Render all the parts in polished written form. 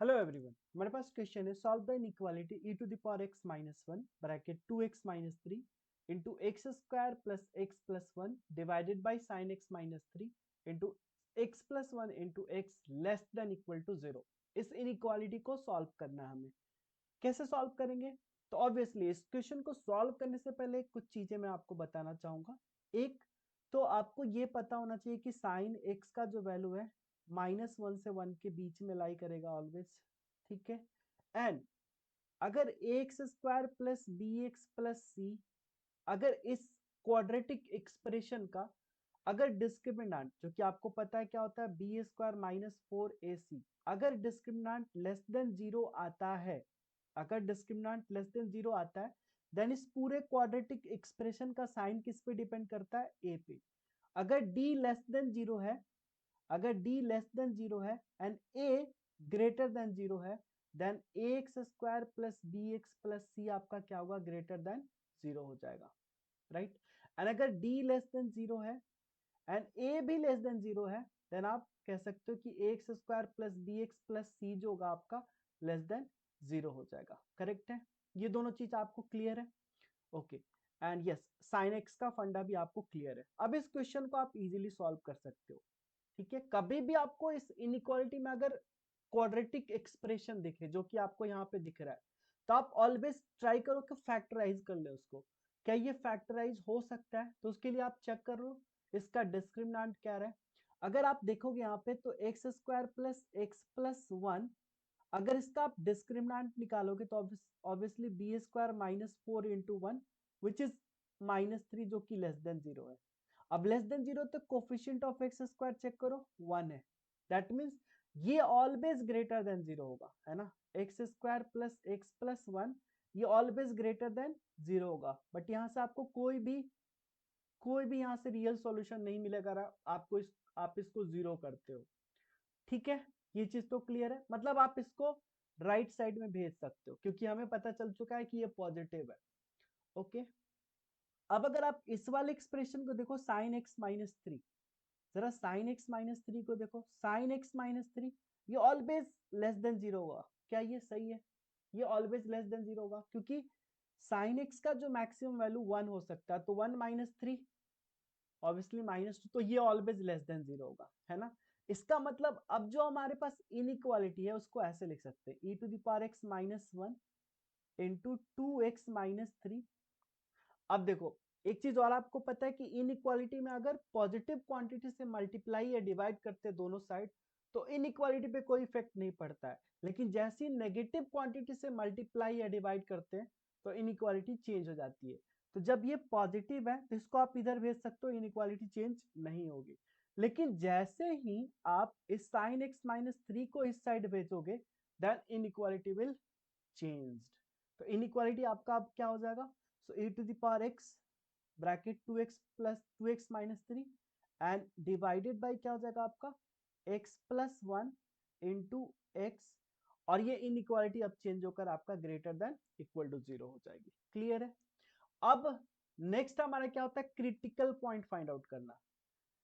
Hello everyone, हमारे पास question है solve the inequality e to the power x minus one bracket 2x minus three into x square plus x plus one divided by sine x minus three into x plus one into x less than equal to zero. इस inequality को solve करना है हमें। कैसे solve करेंगे? तो obviously इस question को सॉल्व करने से पहले कुछ चीजें मैं आपको बताना चाहूंगा। एक, तो आपको ये पता होना चाहिए कि साइन एक्स का जो वैल्यू है माइनस वन से वन के बीच में लाई करेगा ऑलवेज। ठीक है। एंड अगर a x square plus b x plus c, अगर इस क्वाड्रेटिक एक्सप्रेशन का अगर डिस्क्रिमिनेंट, जो कि आपको पता है क्या होता है, बी स्क्वायर माइनस फोर ए सी, अगर डिस्क्रिमिनेंट लेस देन जीरो आता है, अगर डिस्क्रिमिनेंट लेस देन जीरो आता है, देन इस पूरे क्वाड्रेटिक एक्सप्रेशन का साइन किस पे डिपेंड करता है? ए पे। अगर डी लेस देन जीरो है, अगर डी लेस देन जीरो है and a greater than zero है, then a x square plus b x plus c आपका क्या होगा? ग्रेटर देन जीरो हो जाएगा, राइट। एंड अगर डी लेस देन जीरो है एंड ए भी लेस देन जीरो है, देन आप कह सकते हो कि a x square plus b x plus c जो होगा आपका लेस देन जीरो हो जाएगा। करेक्ट है? ये दोनों चीज आपको क्लियर है? Okay. And yes, sine x का फंडा भी आपको क्लियर है। अब इस क्वेश्चन को आप इजीली सॉल्व कर सकते हो। ठीक है। कभी भी आपको इस इनइक्वालिटी में अगर क्वाड्रेटिक एक्सप्रेशन दिखे, जो कि आपको यहाँ पे दिख रहा है, तो आप ऑलवेज ट्राई करो कि फैक्टराइज कर ले उसको। क्या ये फैक्टराइज हो सकता है? तो उसके लिए आप चेक कर लो इसका डिस्क्रिमिनेंट क्या है। अगर आप देखोगे यहाँ पे तो x square plus x plus one, अगर इसका आप डिस्क्रिमिनेंट निकालोगे तो obviously B square minus four into one which is minus three, जो कि लेस देन जीरो है। अब लेस देन जीरो तो coefficient of x square check करो, वन है। दैट मीन्स ये ऑलवेज ग्रेटर देन जीरो होगा, है ना। एक्स स्क्वायर प्लस वन, ये ऑलवेज ग्रेटर देन जीरो होगा। बट यहां से आपको कोई भी यहां से रियल सॉल्यूशन नहीं मिलेगा आपको आप इसको जीरो करते हो। ठीक है। ये चीज तो क्लियर है, मतलब आप इसको राइट साइड में भेज सकते हो क्योंकि हमें पता चल चुका है कि ये पॉजिटिव है। ओके। अब अगर आप इस वाले एक्सप्रेशन को देखो, साइन एक्स माइनस थ्री, जरा साइन एक्स माइनस थ्री को देखो, साइन एक्स माइनस थ्री, ये ऑलवेज लेस देन जीरो होगा। क्या ये सही है? ये ऑलवेज लेस देन जीरो होगा क्योंकि साइन एक्स का जो मैक्सिमम वैल्यू वन हो सकता है, तो one minus three obviously minus two, तो ये ऑलवेज लेस देन जीरो होगा, है ना। इसका मतलब अब जो हमारे पास इनइक्वालिटी है उसको ऐसे लिख सकते हैं, e to the power x minus one into two x minus three. अब देखो, एक चीज और आपको पता है कि इनइक्वालिटी में अगर पॉजिटिव क्वांटिटी से मल्टीप्लाई या डिवाइड करते हैं दोनों साइड, तो इनइक्वालिटी पे कोई इफेक्ट नहीं पड़ता है। लेकिन जैसे ही नेगेटिव क्वांटिटी से मल्टीप्लाई या डिवाइड करते हैं तो इनइक्वालिटी चेंज हो जाती है। तो जब ये पॉजिटिव है तो इसको आप इधर भेज सकते हो, इनइक्वालिटी चेंज नहीं होगी। लेकिन जैसे ही आप इस साइन एक्स माइनस थ्री को इस साइड भेजोगे, देन इनइक्वालिटी विल चेंज्ड। तो इनइक्वालिटी आपका अब क्या हो जाएगा? So e to the power x bracket two x plus two x minus three and divided by क्या हो जाएगा आपका? x plus one into x. और ये इनइक्वालिटी अब चेंज होकर आपका greater than equal to zero हो जाएगी। क्लियर है? अब नेक्स्ट हमारा क्या होता है? क्रिटिकल पॉइंट फाइंड आउट करना,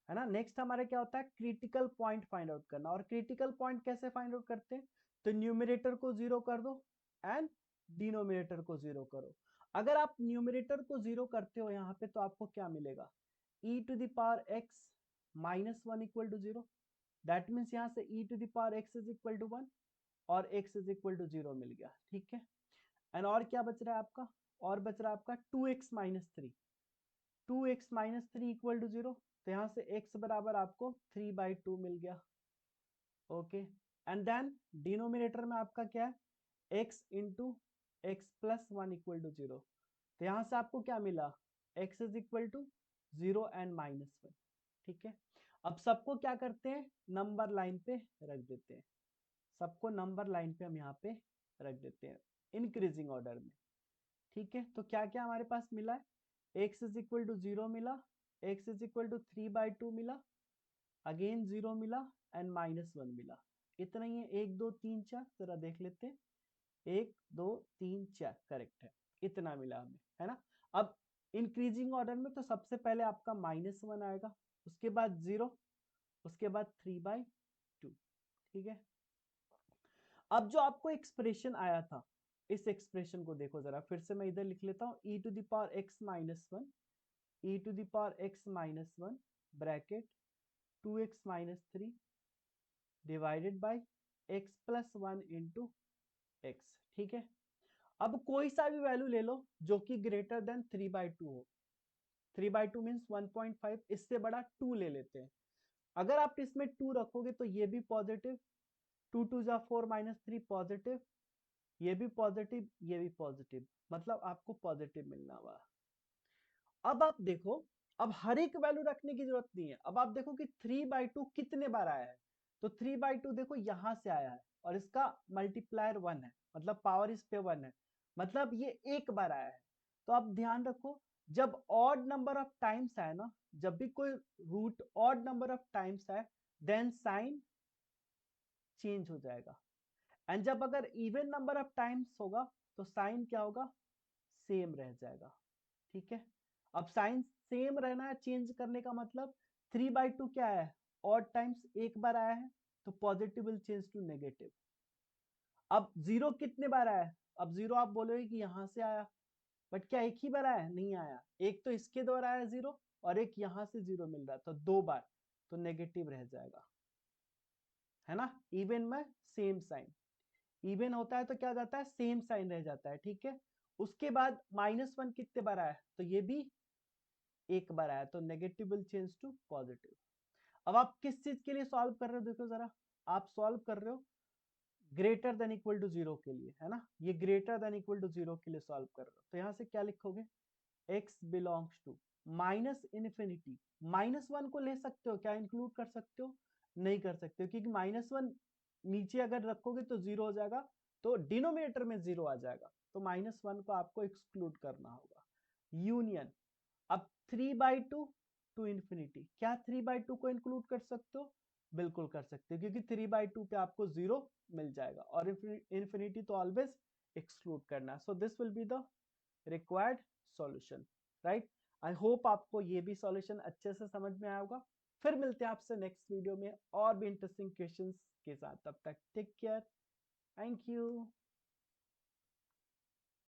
है ना। नेक्स्ट हमारा क्या होता है? क्रिटिकल पॉइंट फाइंड आउट करना। और क्रिटिकल पॉइंट कैसे फाइंड आउट करते हैं? तो न्यूमरेटर को जीरो कर दो एंड डिनोमिनेटर को जीरो करो। अगर आप न्यूमरेटर को जीरो करते हो यहाँ पे तो आपको क्या मिलेगा? E to the power x minus one equal to zero. That means यहाँ से e to the power x is equal to one और x is equal to zero मिल गया। ठीक है। एंड और क्या बच रहा है आपका? और बच रहा है आपका two x minus three, two x minus three equal to zero. तो यहां से x बराबर आपको थ्री बाई टू मिल गया। ओके। एंड देन डिनोमिनेटर में आपका क्या है? x into x plus one equal to zero. तो यहां से आपको क्या मिला? x is equal to zero and minus one. ठीक है। अब सबको क्या करते हैं? नंबर लाइन पे रख देते हैं। सबको नंबर लाइन पे हम यहाँ पे रख देते हैं इंक्रीजिंग ऑर्डर में। ठीक है। तो क्या क्या हमारे पास मिला है? x is equal to zero मिला, x is equal to three by two मिला, अगेन जीरो मिला एंड माइनस वन मिला। इतना ही है। एक दो तीन चार, जरा देख लेते हैं। एक दो तीन चार, करेक्ट है। इतना मिला हमें, है ना। अब इंक्रीजिंग ऑर्डर में तो सबसे पहले आपका माइनस वन आएगा, उसके बाद जीरो, उसके बाद थ्री बाई टू। ठीक है। अब जो आपको एक्सप्रेशन आया था, इस एक्सप्रेशन को देखो जरा, फिर से मैं इधर लिख लेता हूँ, e to the power x minus one, e to the power x minus one bracket 2x minus three divided by x plus one into x. ठीक है, अब कोई सा भी वैल्यू ले लो जो कि ग्रेटर देन 3/2 हो। 3/2 मीन्स 1.5, इससे बड़ा 2 ले लेते हैं। अगर आप इसमें 2 रखोगे तो ये भी पॉजिटिव, 2 2 जा 4 माइनस 3 पॉजिटिव, ये भी पॉजिटिव, ये भी पॉजिटिव, मतलब आपको पॉजिटिव मिलना हुआ। अब आप देखो, अब हर एक वैल्यू रखने की जरूरत नहीं है। अब आप देखो कि 3/2 कितने बार आया है, तो 3/2 देखो यहां से आया है और इसका मल्टीप्लायर 1 है, मतलब पावर इस पे 1 है, मतलब ये एक बार आया है। तो आप ध्यान रखो, जब ऑड नंबर ऑफ टाइम्स आए ना, जब भी कोई root odd number of times आए, देन साइन चेंज हो जाएगा। एंड जब अगर इवन नंबर ऑफ टाइम्स होगा तो साइन क्या होगा, सेम रह जाएगा। ठीक है, अब साइन सेम रहना है, चेंज करने का मतलब 3/2 क्या है, ऑड टाइम्स एक बार आया है, तो positive will change to negative. अब जीरो कितने बार आया है, अब जीरो आप बोलोगे कि यहां से आया, बट क्या एक ही बार आया, नहीं आया, एक तो इसके द्वारा आया जीरो और एक यहां से जीरो मिल रहा है, तो 2 बार, तो नेगेटिव रह जाएगा, है ना। इवन में सेम साइन, इवन होता है तो क्या जाता है, सेम साइन रह जाता है। ठीक है, उसके बाद -1 कितने बार आया, तो ये भी एक बार आया, तो negative will change to positive. अब आप किस चीज के लिए सॉल्व कर रहे हो, देखो जरा, आप सॉल्व कर रहे हो greater than equal to zero के लिए, है ना, ये greater than equal to zero के लिए सॉल्व कर रहे हो, तो यहां से क्या लिखोगे, x belongs to minus infinity, -1 को ले सकते हो, क्या इंक्लूड कर सकते हो, नहीं कर सकते हो, क्योंकि -1 नीचे अगर रखोगे तो जीरो हो जाएगा, तो डिनोमिनेटर में जीरो आ जाएगा, तो -1 को आपको एक्सक्लूड करना होगा। यूनियन, अब 3/2 टू इन्फिनिटी, क्या 3/2 को इंक्लूड कर सकते हो, बिल्कुल कर सकते हो, क्योंकि 3/2 पे आपको जीरो मिल जाएगा, और इन्फिनिटी तो ऑलवेज एक्सक्लूड करना है। So this will be the required solution, right. I hope आपको ये भी सॉल्यूशन अच्छे से समझ में आया होगा। फिर मिलते हैं आपसे नेक्स्ट वीडियो में और भी इंटरेस्टिंग क्वेश्चंस के साथ, तब तक टेक केयर, थैंक यू।